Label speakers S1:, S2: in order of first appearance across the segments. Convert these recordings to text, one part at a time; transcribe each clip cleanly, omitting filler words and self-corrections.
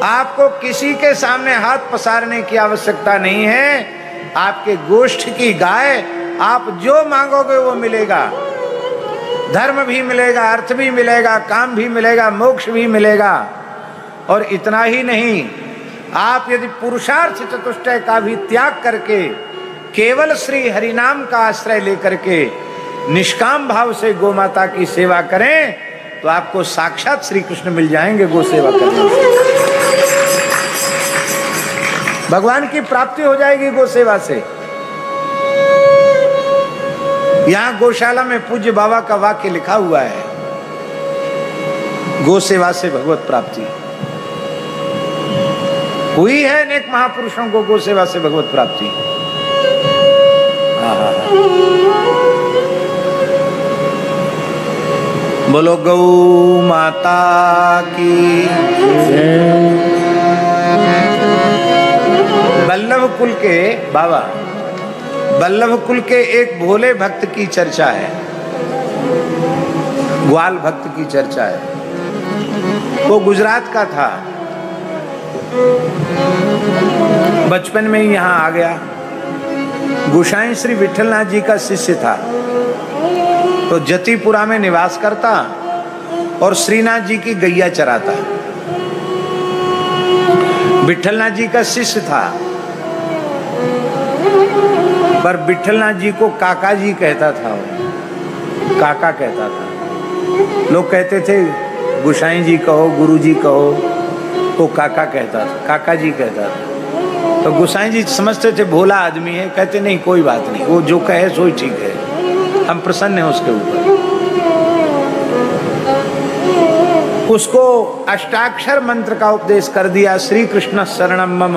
S1: आपको किसी के सामने हाथ पसारने की आवश्यकता नहीं है। आपके गोष्ठ की गाय, आप जो मांगोगे वो मिलेगा। धर्म भी मिलेगा, अर्थ भी मिलेगा, काम भी मिलेगा, मोक्ष भी मिलेगा। और इतना ही नहीं, आप यदि पुरुषार्थ चतुष्टय का भी त्याग करके केवल श्री हरिनाम का आश्रय लेकर के निष्काम भाव से गौ माता की सेवा करें तो आपको साक्षात श्री कृष्ण मिल जाएंगे। गौ सेवा करने से भगवान की प्राप्ति हो जाएगी। गौ सेवा से यहां गौशाला में पूज्य बाबा का वाक्य लिखा हुआ है, गौ सेवा से भगवत प्राप्ति हुई है। अनेक महापुरुषों को गौ सेवा से भगवत प्राप्ति। बोलो गौ माता की। वल्लभ कुल के बाबा, वल्लभ कुल के एक भोले भक्त की चर्चा है, ग्वाल भक्त की चर्चा है। वो गुजरात का था, बचपन में ही यहाँ आ गया। गोसाई श्री विठलनाथ जी का शिष्य था, तो जतिपुरा में निवास करता और श्रीनाथ जी की गैया चराता। विठलनाथ जी का शिष्य था, पर विठलनाथ जी को काका जी कहता था, काका कहता था। लोग कहते थे गोसाई जी कहो, गुरु जी कहो, वो काका कहता था, काका जी कहता था। तो गोसाई जी समझते थे भोला आदमी है, कहते नहीं कोई बात नहीं, वो जो कहे सो ही ठीक है, हम प्रसन्न हैं उसके ऊपर। उसको अष्टाक्षर मंत्र का उपदेश कर दिया, श्री कृष्ण शरणम मम,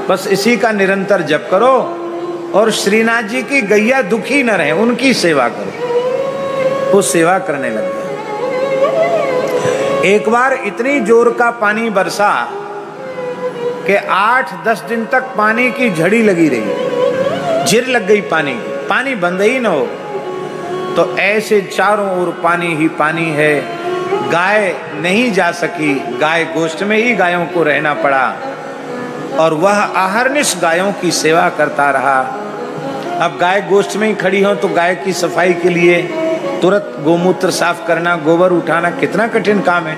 S1: बस इसी का निरंतर जप करो और श्रीनाथ जी की गैया दुखी न रहे, उनकी सेवा करो। वो सेवा करने लग गया। एक बार इतनी जोर का पानी बरसा कि 8-10 दिन तक पानी की झड़ी लगी रही, झिर लग गई पानी, पानी बंद ही न हो। तो ऐसे चारों ओर पानी ही पानी है, गाय नहीं जा सकी, गाय गोष्ठ में ही गायों को रहना पड़ा और वह अहर्निश गायों की सेवा करता रहा। अब गाय गोष्ठ में ही खड़ी हो तो गाय की सफाई के लिए तुरंत गोमूत्र साफ करना, गोबर उठाना कितना कठिन काम है।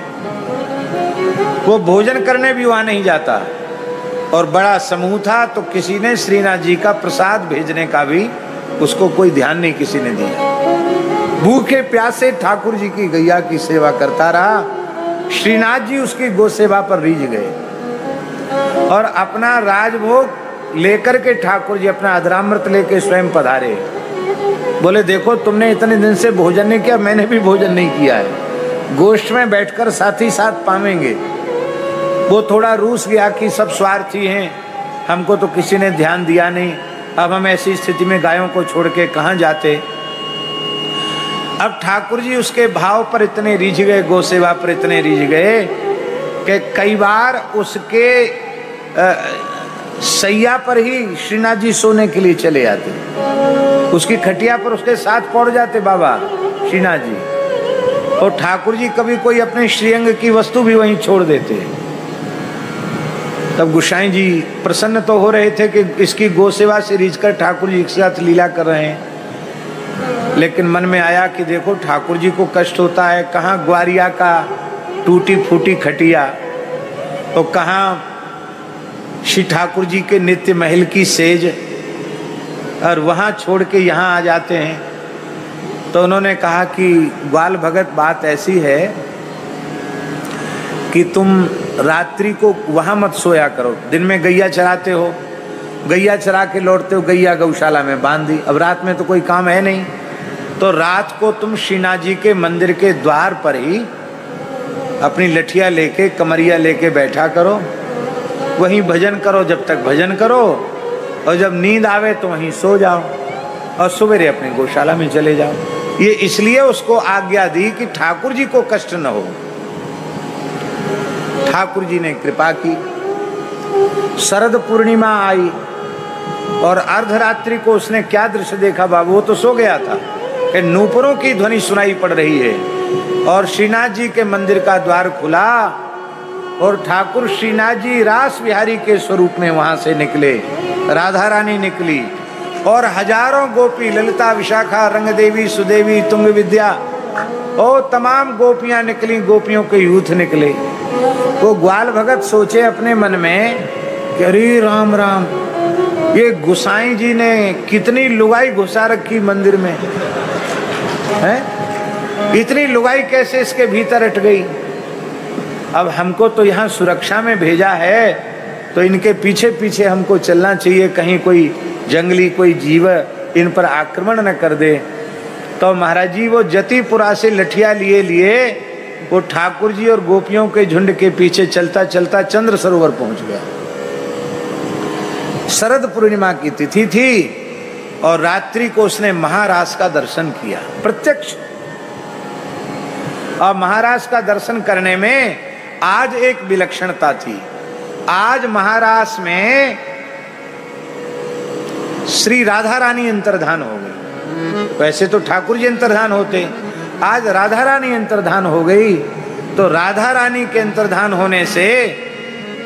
S1: वो भोजन करने भी वहां नहीं जाता और बड़ा समूह था, तो किसी ने श्रीनाथ जी का प्रसाद भेजने का भी उसको कोई ध्यान नहीं किसी ने दिया। भूखे प्यासे ठाकुर जी की गैया की सेवा करता रहा। श्रीनाथ जी उसकी गौ सेवा पर रीझ गए और अपना राजभोग लेकर के ठाकुर जी अपना अधरामृत लेके स्वयं पधारे। बोले देखो तुमने इतने दिन से भोजन नहीं किया, मैंने भी भोजन नहीं किया है, गोष्ठ में बैठकर साथ ही साथ पावेंगे। वो थोड़ा रूस गया कि सब स्वार्थी हैं, हमको तो किसी ने ध्यान दिया नहीं, अब हम ऐसी स्थिति में गायों को छोड़ के कहाँ जाते। अब ठाकुर जी उसके भाव पर इतने रीझ गए, गौ सेवा पर इतने रीझ गए कि कई बार उसके सैया पर ही श्रीनाथ जी सोने के लिए चले जाते, उसकी खटिया पर उसके साथ पड़ जाते बाबा श्रीनाथ जी, और ठाकुर जी कभी कोई अपने श्रीअंग की वस्तु भी वहीं छोड़ देते। तब गोसाई जी प्रसन्न तो हो रहे थे कि इसकी गौ सेवा से रीझ कर ठाकुर जी के साथ लीला कर रहे हैं, लेकिन मन में आया कि देखो ठाकुर जी को कष्ट होता है, कहाँ ग्वारिया का टूटी फूटी खटिया, तो कहाँ श्री ठाकुर जी के नित्य महल की सेज, और वहाँ छोड़ के यहाँ आ जाते हैं। तो उन्होंने कहा कि ग्वाल भगत बात ऐसी है कि तुम रात्रि को वहाँ मत सोया करो, दिन में गैया चराते हो, गैया चरा के लौटते हो, गैया गौशाला में बांध दी, अब रात में तो कोई काम है नहीं, तो रात को तुम श्रीनाथ जी के मंदिर के द्वार पर ही अपनी लठिया लेके कमरिया लेके बैठा करो, वहीं भजन करो, जब तक भजन करो, और जब नींद आवे तो वहीं सो जाओ और सवेरे अपनी गौशाला में चले जाओ। ये इसलिए उसको आज्ञा दी कि ठाकुर जी को कष्ट न हो। ठाकुर जी ने कृपा की। शरद पूर्णिमा आई और अर्धरात्रि को उसने क्या दृश्य देखा बाबू, वो तो सो गया था कि नूपुरों की ध्वनि सुनाई पड़ रही है और श्रीनाथ जी के मंदिर का द्वार खुला और ठाकुर श्रीनाथ जी रास बिहारी के स्वरूप में वहां से निकले, राधा रानी निकली और हजारों गोपी, ललिता, विशाखा, रंगदेवी, सुदेवी, तुंग विद्या और तमाम गोपियां निकली, गोपियों के यूथ निकले। वो ग्वाल भगत सोचे अपने मन में कि अरे राम राम, ये गुसाई जी ने कितनी लुगाई घुसा रखी मंदिर में है, इतनी लुगाई कैसे इसके भीतर अट गई। अब हमको तो यहाँ सुरक्षा में भेजा है, तो इनके पीछे पीछे हमको चलना चाहिए, कहीं कोई जंगली कोई जीव इन पर आक्रमण न कर दे। तो महाराज जी वो जतिपुरा से लठिया लिए लिए वो ठाकुर जी और गोपियों के झुंड के पीछे चलता चलता चंद्र सरोवर पहुंच गया। शरद पूर्णिमा की तिथि थी और रात्रि को उसने महाराज का दर्शन किया प्रत्यक्ष। और महाराज का दर्शन करने में आज एक विलक्षणता थी। आज महाराज में श्री राधा रानी अंतर्धान हो गई। वैसे तो ठाकुर जी अंतर्धान होते, आज राधा रानी अंतर्धान हो गई। तो राधा रानी के अंतर्धान होने से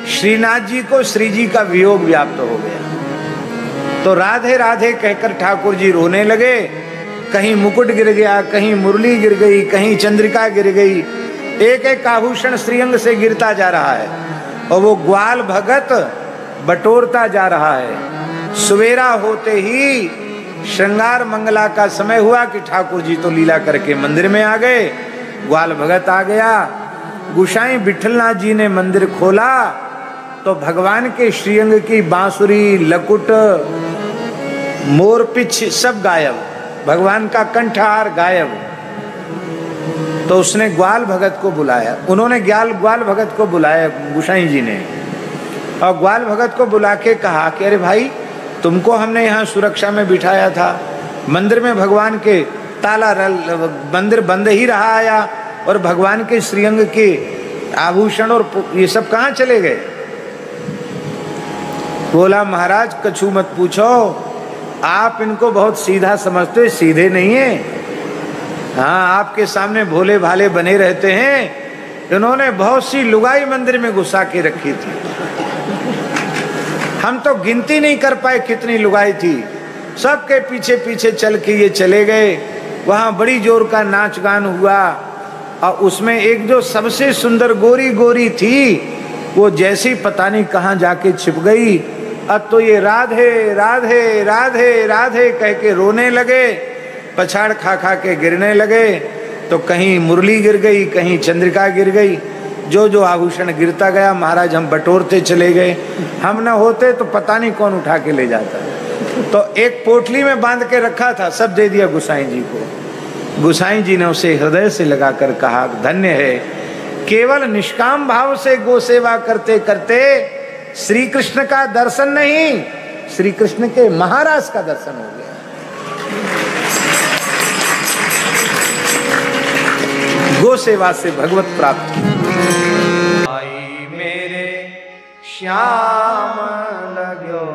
S1: श्रीनाथ जी को श्री जी का वियोग व्याप्त हो गया। तो राधे राधे कहकर ठाकुर जी रोने लगे। कहीं मुकुट गिर गया, कहीं मुरली गिर गई, कहीं चंद्रिका गिर गई, एक एक आभूषण श्रीअंग से गिरता जा रहा है और वो ग्वाल भगत बटोरता जा रहा है। सवेरा होते ही श्रृंगार मंगला का समय हुआ कि ठाकुर जी तो लीला करके मंदिर में आ गए, ग्वाल भगत आ गया। गुसाई विठलनाथ जी ने मंदिर खोला तो भगवान के श्रीअंग की बांसुरी, लकुट, मोरपिछ सब गायब, भगवान का कंठहार गायब। तो उसने ग्वाल भगत को बुलाया, उन्होंने ग्वाल भगत को बुलाया गुसाई जी ने, और ग्वाल भगत को बुला के कहा कि अरे भाई, तुमको हमने यहाँ सुरक्षा में बिठाया था, मंदिर में भगवान के ताला, मंदिर बंद ही रहा आया और भगवान के श्रीअंग के आभूषण और ये सब कहाँ चले गए। बोला महाराज कछु मत पूछो, आप इनको बहुत सीधा समझते, सीधे नहीं है। हाँ, आपके सामने भोले भाले बने रहते हैं। इन्होंने बहुत सी लुगाई मंदिर में घुसा के रखी थी, हम तो गिनती नहीं कर पाए कितनी लुगाई थी। सबके पीछे पीछे चल के ये चले गए। वहां बड़ी जोर का नाच गान हुआ और उसमें एक जो सबसे सुंदर गोरी गोरी थी, वो जैसी पता नहीं कहाँ जाके छिप गई। अब तो ये राधे राधे राधे राधे कह के रोने लगे, पछाड़ खा खा के गिरने लगे। तो कहीं मुरली गिर गई, कहीं चंद्रिका गिर गई, जो जो आभूषण गिरता गया महाराज हम बटोरते चले गए। हम न होते तो पता नहीं कौन उठा के ले जाता। तो एक पोटली में बांध के रखा था, सब दे दिया गुसाई जी को। गुसाई जी ने उसे हृदय से लगाकर कहा, धन्य है, केवल निष्काम भाव से गो सेवा करते करते श्री कृष्ण का दर्शन नहीं, श्री कृष्ण के महाराज का दर्शन हो गया। गो सेवा से भगवत प्राप्ति। आई मेरे श्याम लग्यो